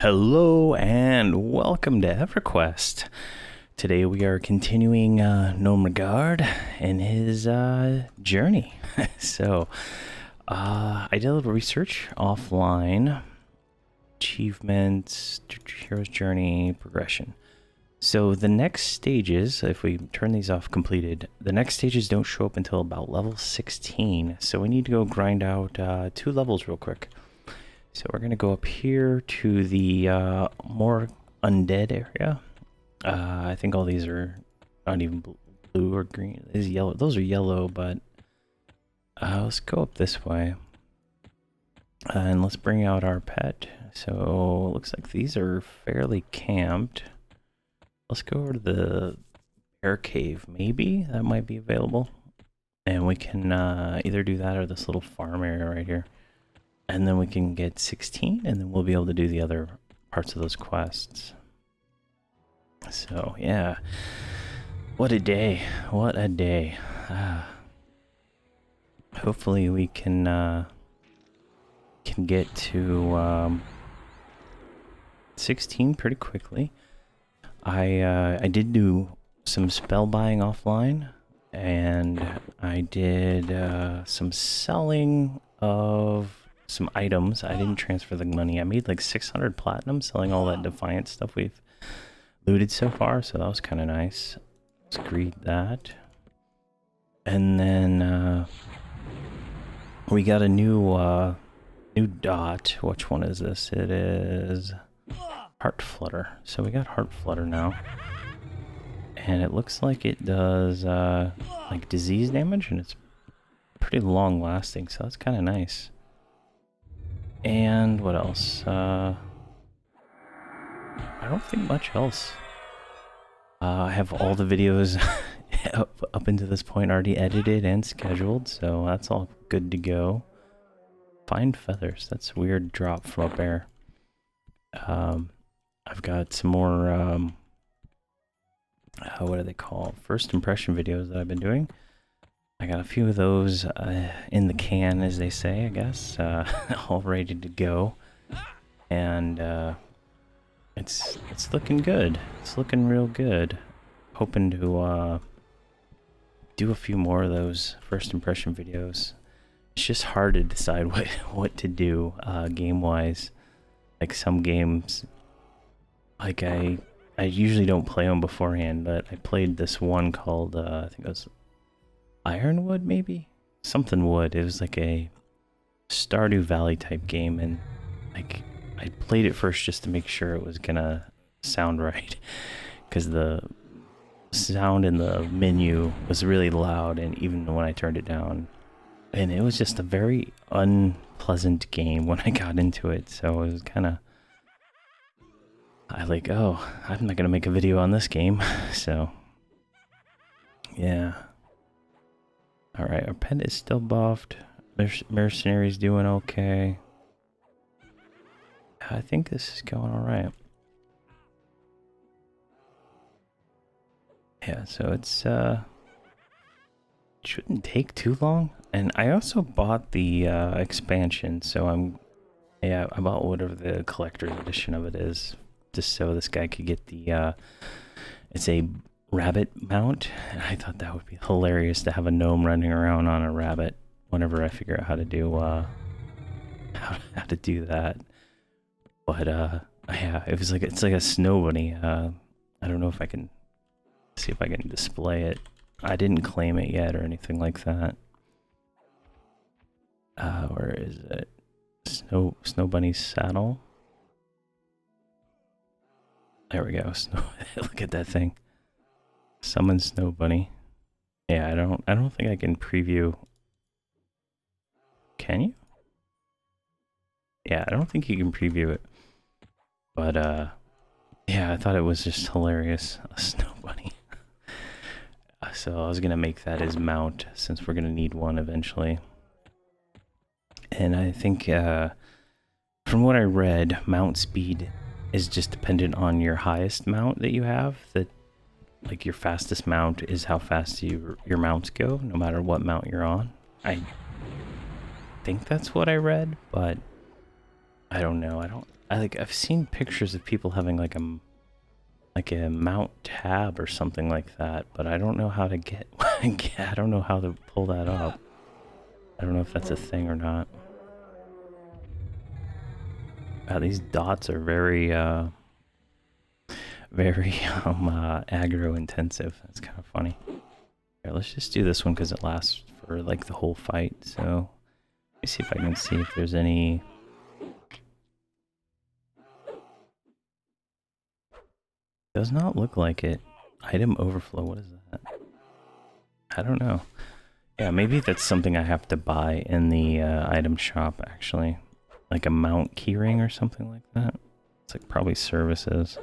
Hello and welcome to Everquest. Today we are continuing Nomeregard in his journey. I did a little research offline. Achievements, hero's journey, progression. So the next stages, if we turn these off completed, the next stages don't show up until about level 16. So we need to go grind out 2 levels real quick. So we're going to go up here to the more undead area. I think all these are not even blue or green. This is yellow. Those are yellow, but let's go up this way. And let's bring out our pet. So it looks like these are fairly camped. Let's go over to the bear cave. Maybe that might be available. And we can either do that or this little farm area right here. And then we can get 16, and then we'll be able to do the other parts of those quests. So, yeah. What a day. What a day. Hopefully we can get to 16 pretty quickly. I did do some spell buying offline, and I did some selling of some items. I didn't transfer the money. I made like 600 platinum selling all that Defiant stuff we've looted so far, so that was kind of nice. Let's greed that. And then we got a new dot. Which one is this? It is Heart Flutter. So we got Heart Flutter now. And it looks like it does like disease damage, and it's pretty long lasting, so that's kind of nice. And what else? I don't think much else. I have all the videos up into this point already edited and scheduled, so that's all good to go. Find feathers. That's a weird drop from up there. I've got some more, what do they call? First impression videos that I've been doing. I got a few of those in the can, as they say, I guess, all ready to go, and it's looking good. It's looking real good. Hoping to do a few more of those first impression videos. It's just hard to decide what to do game-wise. Like some games, like I usually don't play them beforehand, but I played this one called I think it was Ironwood, maybe? Something wood. It was like a Stardew Valley type game, and like I played it first just to make sure it was gonna sound right, because the sound in the menu was really loud, and even when I turned it down, and it was just a very unpleasant game when I got into it. So it was kind of, I'm not gonna make a video on this game. So yeah. Alright, our pet is still buffed. Mercenary's doing okay. I think this is going alright. Yeah, so it's shouldn't take too long. And I also bought the expansion, so I bought whatever the collector's edition of it is, just so this guy could get the it's a rabbit mount, and I thought that would be hilarious to have a gnome running around on a rabbit whenever I figure out how to do how to do that. But yeah, it's like a snow bunny. I don't know if I can see if I can display it. I didn't claim it yet or anything like that. Where is it? Snow bunny saddle. There we go. Look at that thing. Summon Snow Bunny. Yeah, I don't think I can preview. Can you? Yeah, I don't think you can preview it. But yeah, I thought it was just hilarious. A Snow Bunny. So I was gonna make that his mount, since we're gonna need one eventually. And I think from what I read, mount speed is just dependent on your highest mount that you have. That like your fastest mount is how fast your mounts go, no matter what mount you're on. I think that's what I read, but I don't know. I've seen pictures of people having like a mount tab or something like that, but I don't know how to get I don't know how to pull that up. I don't know if that's a thing or not. These dots are very very aggro intensive. That's kind of funny. Here, let's just do this one because it lasts for like the whole fight. So let me see if I can see if there's any. Does not look like it. Item overflow, what is that? I don't know. Yeah, maybe that's something I have to buy in the item shop, actually. Like a mount keyring or something like that. It's like probably services.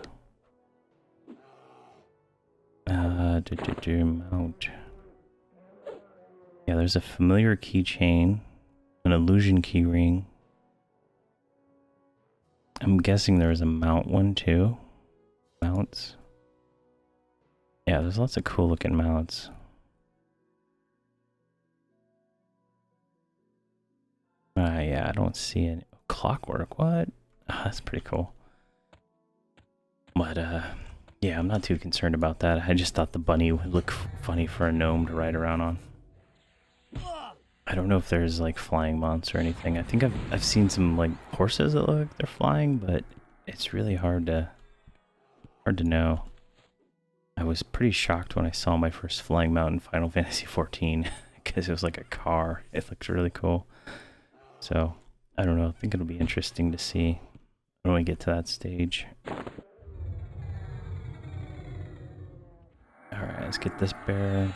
Mount. Yeah, there's a familiar keychain, an illusion keyring. I'm guessing there's a mount one too. Mounts. Yeah, there's lots of cool looking mounts. Yeah, I don't see any. Clockwork, what? Oh, that's pretty cool. But, yeah, I'm not too concerned about that. I just thought the bunny would look funny for a gnome to ride around on. I don't know if there's, like, flying monts or anything. I think I've seen some, like, horses that look like they're flying, but it's really hard to know. I was pretty shocked when I saw my first flying mount in Final Fantasy XIV, because it was like a car. It looked really cool. So, I don't know. I think it'll be interesting to see when we get to that stage. Alright, let's get this bear.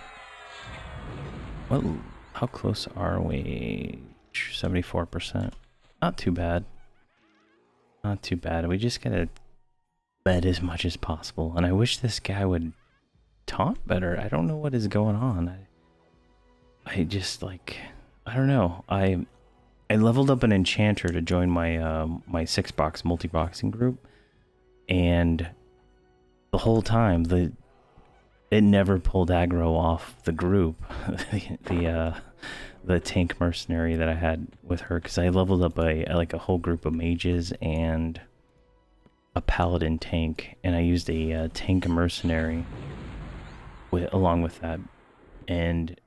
Well, how close are we? 74%. Not too bad. Not too bad. We just gotta bet as much as possible. And I wish this guy would taunt better. I don't know what is going on. I just, like, I don't know. I leveled up an enchanter to join my my 6-box multi-boxing group, and the whole time it never pulled aggro off the group. The tank mercenary that I had with her, because I leveled up like a whole group of mages and a paladin tank, and I used a tank mercenary along with that, and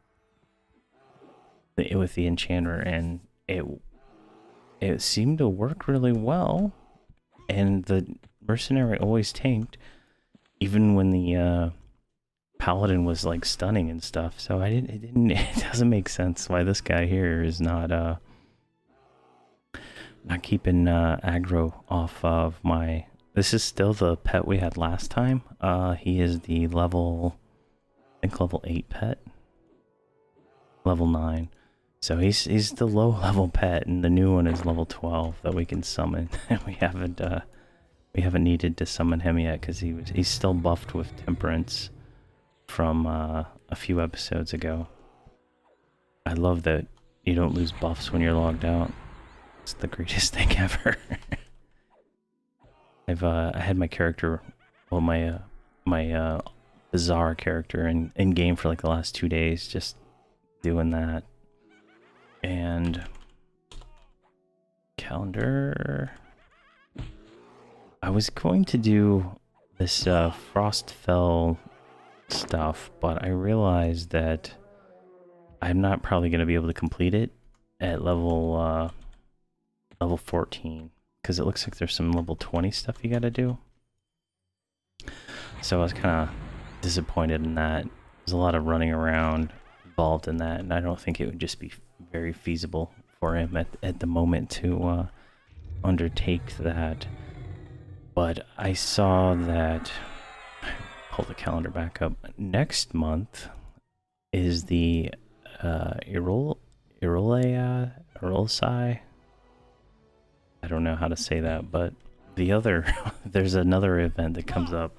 with the enchanter, and it seemed to work really well, and the mercenary always tanked, even when the paladin was like stunning and stuff. So it doesn't make sense why this guy here is not keeping aggro off of my. This is still the pet we had last time. He is the level, I think level 8 pet, level 9. So he's the low level pet, and the new one is level 12 that we can summon. we haven't needed to summon him yet because he's still buffed with temperance from a few episodes ago. I love that you don't lose buffs when you're logged out. It's the greatest thing ever. I had my character, well, my bizarre character in game for like the last 2 days, just doing that. And calendar. I was going to do this Frostfell stuff, but I realized that I'm not probably going to be able to complete it at level 14, because it looks like there's some level 20 stuff you got to do. So I was kind of disappointed in that. There's a lot of running around involved in that, and I don't think it would just be very feasible for him at the moment to undertake that. But I saw that, pull the calendar back up, next month is the Irolsai. I don't know how to say that, but the other there's another event that comes up,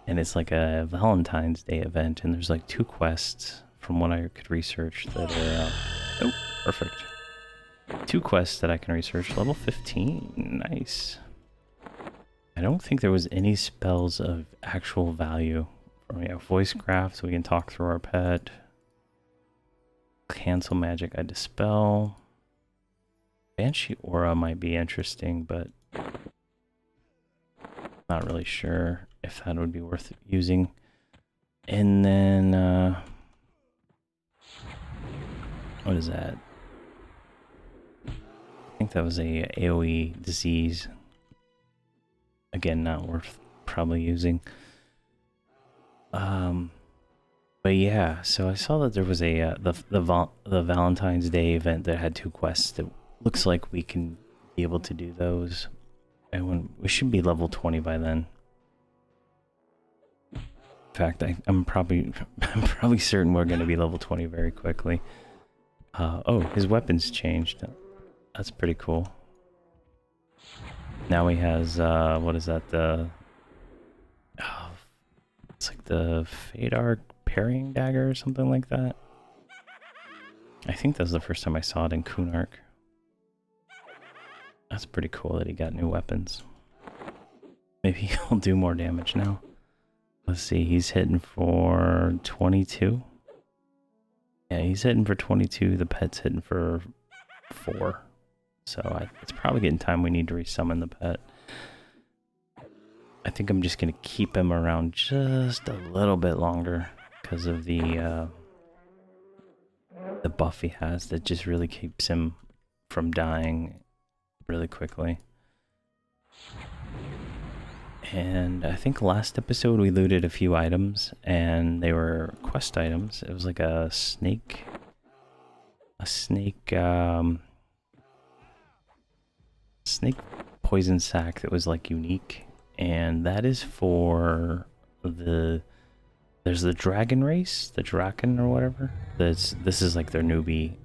and it's like a Valentine's Day event, and there's like 2 quests from what I could research that are oh, perfect. 2 quests that I can research. Level 15, nice. I don't think there was any spells of actual value. We have voice craft, so we can talk through our pet. Cancel magic, I dispel. Banshee Aura might be interesting, but not really sure if that would be worth using. And then, what is that? I think that was a AoE disease. Again, not worth probably using. But yeah, so I saw that there was a the Valentine's Day event that had 2 quests. That looks like we can be able to do those, and we should be level 20 by then. In fact, I'm probably certain we're going to be level 20 very quickly. Oh, his weapons changed. That's pretty cool. Now he has what is that? It's like the Fadar parrying dagger or something like that. I think that was the first time I saw it in Kunark. That's pretty cool that he got new weapons. Maybe he'll do more damage now. Let's see, he's hitting for 22. Yeah, he's hitting for 22. The pet's hitting for 4. So it's probably getting time we need to resummon the pet. I think I'm just going to keep him around just a little bit longer because of the buff he has that just really keeps him from dying really quickly. And I think last episode we looted a few items, and they were quest items. It was like a snake poison sac that was like unique, and that is for there's the dragon race, the Draken or whatever. This is like their newbie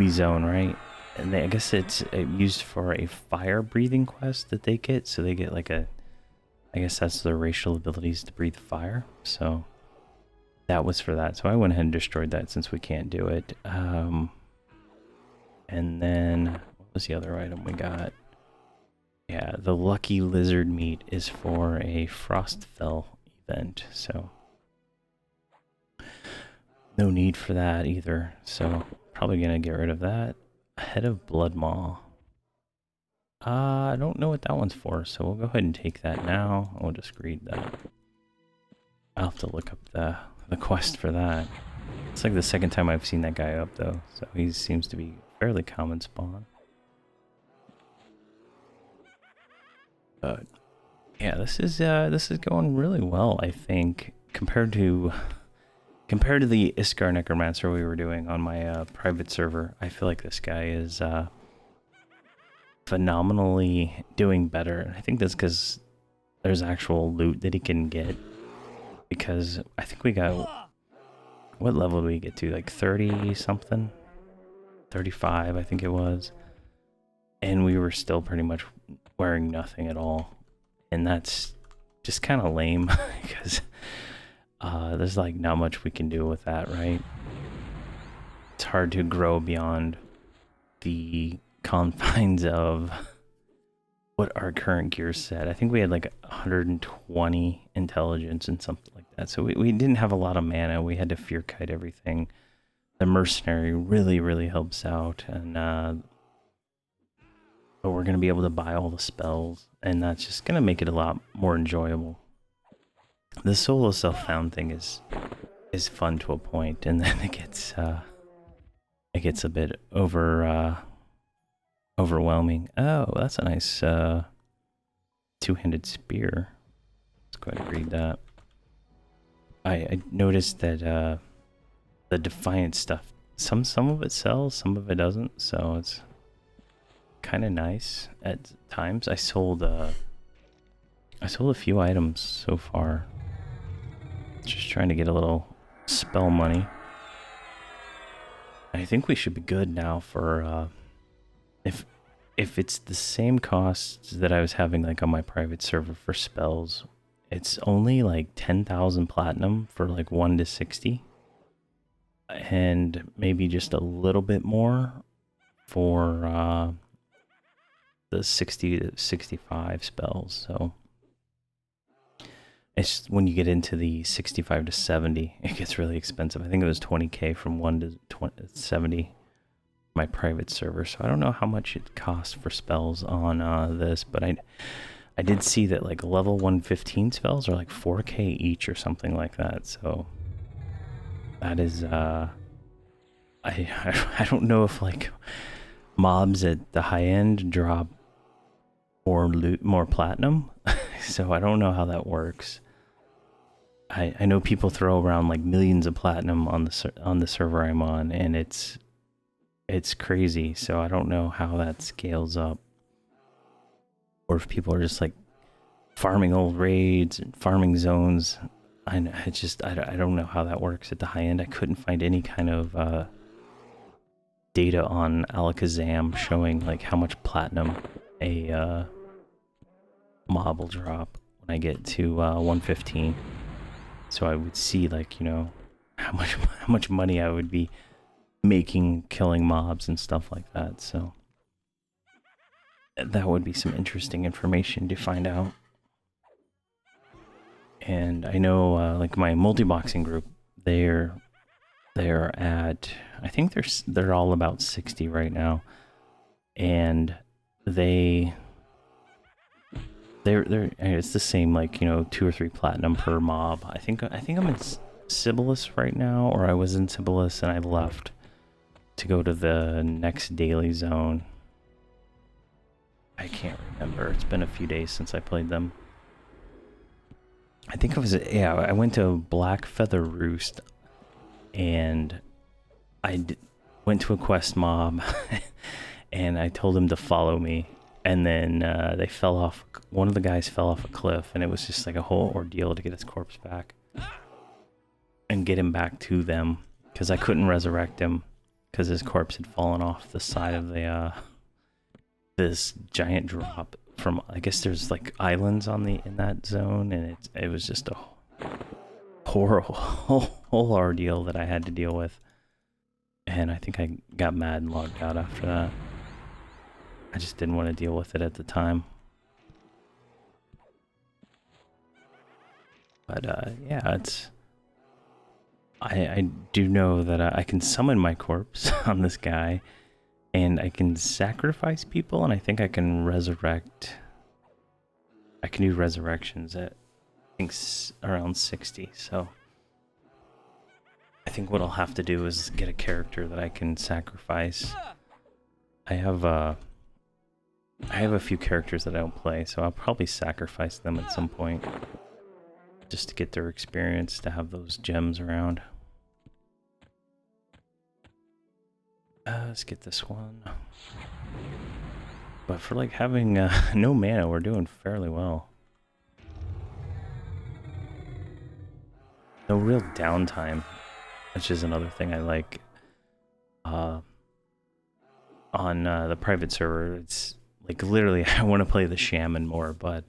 zone, right? And I guess it's used for a fire breathing quest that they get, so they get like I guess that's their racial abilities to breathe fire. So that was for that. So I went ahead and destroyed that since we can't do it. And then what was the other item we got? Yeah, the lucky lizard meat is for a Frostfell event. So no need for that either. So probably gonna get rid of that. Head of Blood Maw. I don't know what that one's for, so we'll go ahead and take that now. We'll just read that. I'll have to look up the quest for that. It's like the second time I've seen that guy up though, so he seems to be fairly common spawn. But yeah, this is going really well, I think, compared to the Iskar Necromancer we were doing on my private server. I feel like this guy is phenomenally doing better. And I think that's because there's actual loot that he can get. Because I think we got, what level did we get to? Like 30 something? 35, I think it was. And we were still pretty much wearing nothing at all. And that's just kind of lame because there's like not much we can do with that, right? It's hard to grow beyond the confines of what our current gear said. I think we had like 120 intelligence and something like that. So we didn't have a lot of mana. We had to fear kite everything. The mercenary really helps out, and but we're gonna be able to buy all the spells, and that's just gonna make it a lot more enjoyable. The solo self-found thing is fun to a point, and then it gets a bit overwhelming. Oh, that's a nice two-handed spear. Let's go ahead and read that. I noticed that the Defiant stuff, some of it sells, some of it doesn't, so it's kind of nice at times. I sold a few items so far. Just trying to get a little spell money. I think we should be good now for if it's the same costs that I was having like on my private server for spells, it's only like 10,000 platinum for like 1 to 60. And maybe just a little bit more for the 60 to 65 spells. So it's when you get into the 65 to 70, it gets really expensive. I think it was 20k from 1 to 70. my private server, so I don't know how much it costs for spells on this, but I did see that like level 115 spells are like 4K each or something like that, so that is I don't know if like mobs at the high end drop more platinum, so I don't know how that works. I know people throw around like millions of platinum on the server I'm on, and it's crazy. So I don't know how that scales up, or if people are just like farming old raids and farming zones. I don't know how that works at the high end. I couldn't find any kind of data on Alakazam showing like how much platinum a mob will drop when I get to 115. So I would see like, you know, how much money I would be making killing mobs and stuff like that. So that would be some interesting information to find out. And I know like my multi-boxing group, they're at, I think they're all about 60 right now, and they're it's the same, like, you know, 2 or 3 platinum per mob. I think I'm in Sibyllus right now, or I was in Sibyllus and I left to go to the next daily zone. I can't remember. It's been a few days since I played them. I think I went to Black Feather Roost, and went to a quest mob, and I told him to follow me, and then they fell off. One of the guys fell off a cliff, and it was just like a whole ordeal to get his corpse back and get him back to them, because I couldn't resurrect him because his corpse had fallen off the side of the this giant drop from, I guess there's like islands in that zone, and it was just a horrible whole ordeal that I had to deal with. And I think I got mad and logged out after that. I just didn't want to deal with it at the time. But yeah, I do know that I can summon my corpse on this guy, and I can sacrifice people, and I think I can resurrect. I can do resurrections at, I think, around 60, so I think what I'll have to do is get a character that I can sacrifice. I have a few characters that I don't play, so I'll probably sacrifice them at some point, just to get their experience, to have those gems around. Let's get this one. But for like having no mana, we're doing fairly well. No real downtime, which is another thing I like. On the private server, it's like literally I want to play the shaman more, but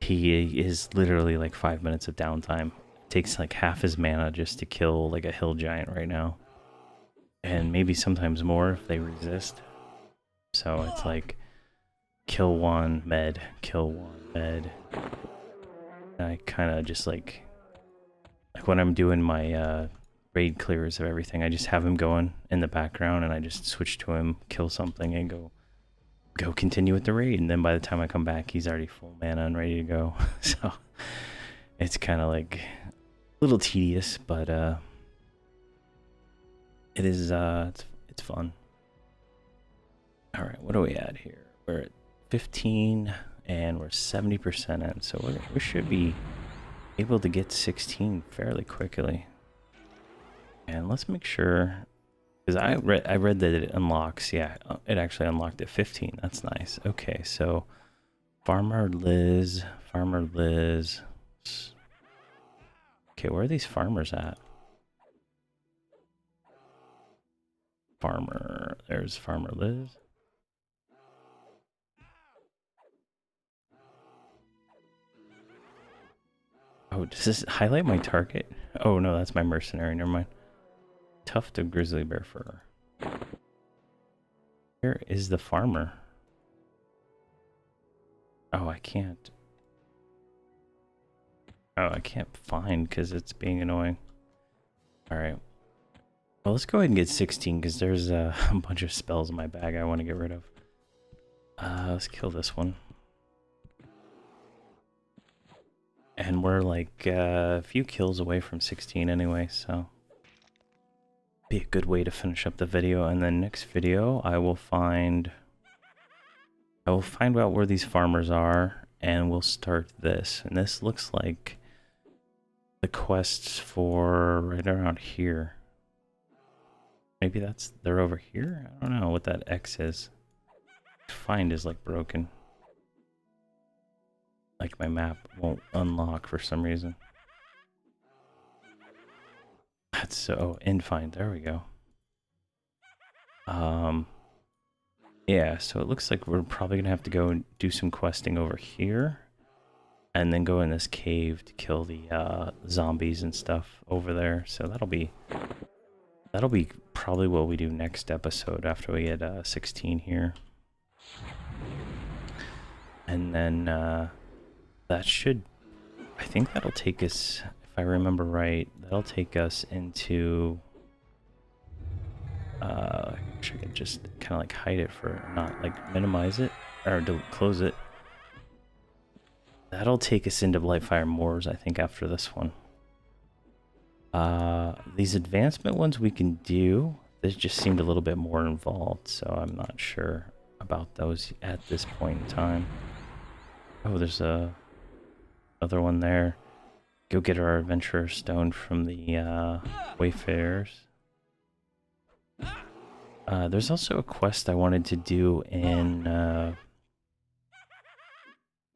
he is literally like 5 minutes of downtime. It takes like half his mana just to kill like a hill giant right now, and maybe sometimes more if they resist. So it's like kill one med, kill one med. And I kind of just like when I'm doing my raid clears of everything, I just have him going in the background, and I just switch to him, kill something, and go continue with the raid. And then by the time I come back, he's already full mana and ready to go. So it's kind of like a little tedious, but it is it's fun. All right, what are we at here? We're at 15, and we're 70% in, so we should be able to get 16 fairly quickly. And let's make sure, because I read that it unlocks. Yeah, it actually unlocked at 15. That's nice. Okay, so Farmer Liz. Okay, where are these farmers at? There's Farmer Liz. Oh, does this highlight my target? Oh no, that's my mercenary, never mind. Tuft of grizzly bear fur. Where is the farmer? Oh, I can't. Oh, I can't find because it's being annoying. Alright. Well, let's go ahead and get 16 because there's a bunch of spells in my bag I want to get rid of. Let's kill this one. And we're like a few kills away from 16 anyway, so be a good way to finish up the video. And then next video, I will find out where these farmers are, and we'll start this. And this looks like the quests for right around here. Maybe they're over here? I don't know what that X is. Find is like broken. Like my map won't unlock for some reason. That's so find. There we go. Yeah, so it looks like we're probably gonna have to go and do some questing over here, and then go in this cave to kill the zombies and stuff over there. So that'll be probably what we do next episode after we get 16 here. And then that should, I think that'll take us, if I remember right, that'll take us into, actually I could just kind of like hide it for, not like minimize it, or close it. That'll take us into Blightfire Moors, I think, after this one. These advancement ones we can do, this just seemed a little bit more involved, so I'm not sure about those at this point in time. Oh, there's another one there. Go get our adventurer stone from the wayfarers. There's also a quest I wanted to do in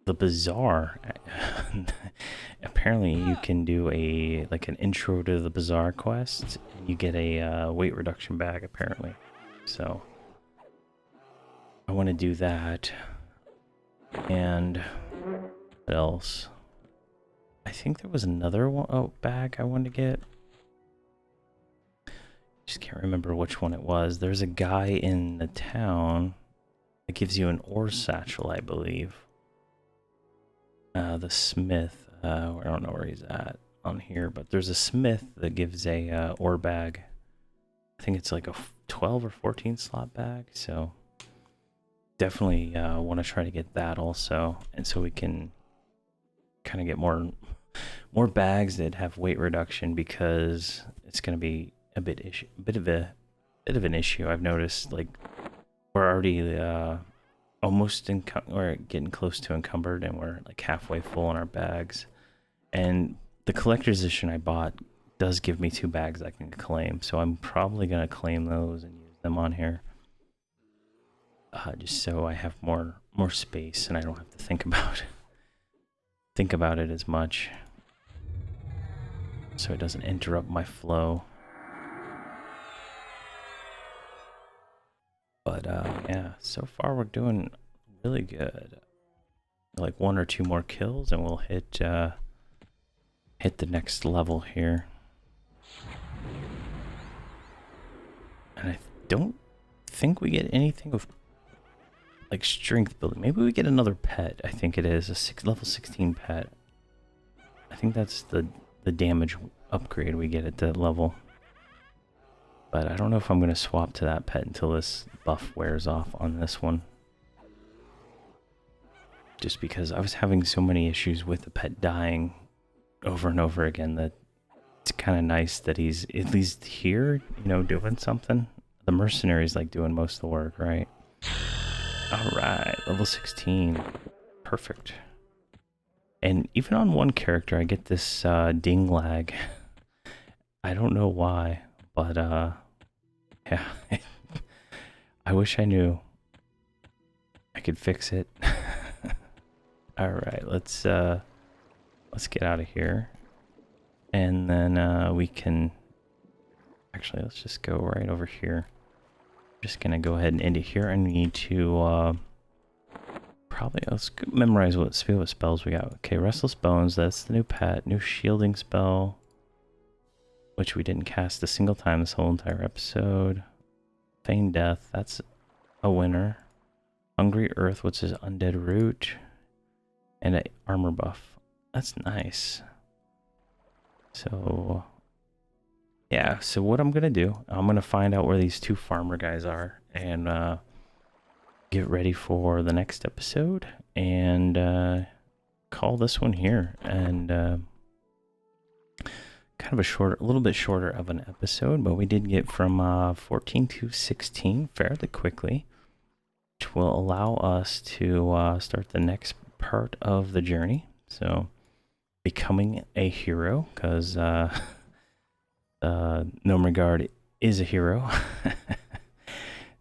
the bazaar. Apparently you can do like an intro to the bazaar quest, and you get a weight reduction bag apparently. So I want to do that. And what else? I think there was another one, bag I wanted to get. Just can't remember which one it was. There's a guy in the town that gives you an ore satchel, I believe. The smith, I don't know where he's at on here, but there's a smith that gives a ore bag. I think it's like a 12 or 14 slot bag, so definitely want to try to get that also, and so we can kind of get more bags that have weight reduction, because it's going to be a bit of an issue. I've noticed, like, we're already almost we're getting close to encumbered, and we're like halfway full on our bags. And the collector's edition I bought does give me 2 bags I can claim, so I'm probably gonna claim those and use them on here, just so I have more space and I don't have to think about it as much, so it doesn't interrupt my flow. But yeah, so far we're doing really good. Like 1 or 2 more kills and we'll hit the next level here. And I don't think we get anything of like strength building. Maybe we get another pet. I think it is a level 16 pet. I think that's the damage upgrade we get at that level. But I don't know if I'm going to swap to that pet until this buff wears off on this one. Just because I was having so many issues with the pet dying over and over again that it's kind of nice that he's at least here, you know, doing something. The mercenary's like doing most of the work, right? Alright, level 16. Perfect. And even on one character, I get this ding lag. I don't know why, but yeah. I wish I knew. I could fix it. Alright, let's get out of here. And then we can actually, let's just go right over here. Just gonna go ahead and end it here. I need to probably, let's memorize what spells we got. Okay, Restless Bones, that's the new pet. New shielding spell, which we didn't cast a single time this whole entire episode. Feign Death, that's a winner. Hungry Earth, which is Undead Root. And an armor buff. That's nice. So yeah, so what I'm gonna do, I'm gonna find out where these two farmer guys are and get ready for the next episode and call this one here. And kind of a little bit shorter of an episode, but we did get from 14 to 16 fairly quickly, which will allow us to start the next part of the journey. So becoming a hero, because Nomeregard is a hero.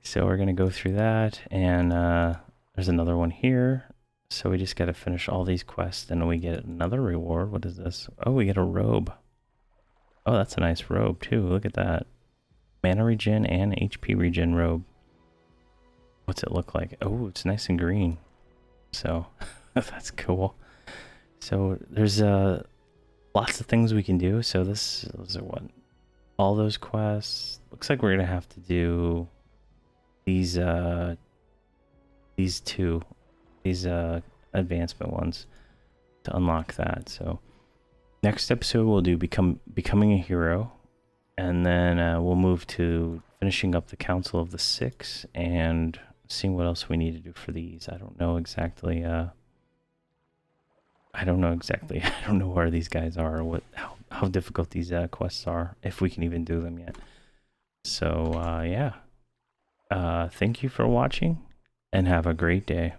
So we're gonna go through that, and there's another one here. So we just gotta finish all these quests, and we get another reward. What is this? Oh, we get a robe. Oh, that's a nice robe too. Look at that. Mana regen and HP regen robe. What's it look like? Oh, it's nice and green. So that's cool. So there's lots of things we can do. So those are what? All those quests. Looks like we're gonna have to do these two advancement ones to unlock that. So next episode we'll do becoming a hero, and then we'll move to finishing up the Council of the Six and seeing what else we need to do for these. I don't know exactly. I don't know where these guys are, or how difficult these quests are, if we can even do them yet. So yeah. Thank you for watching, and have a great day.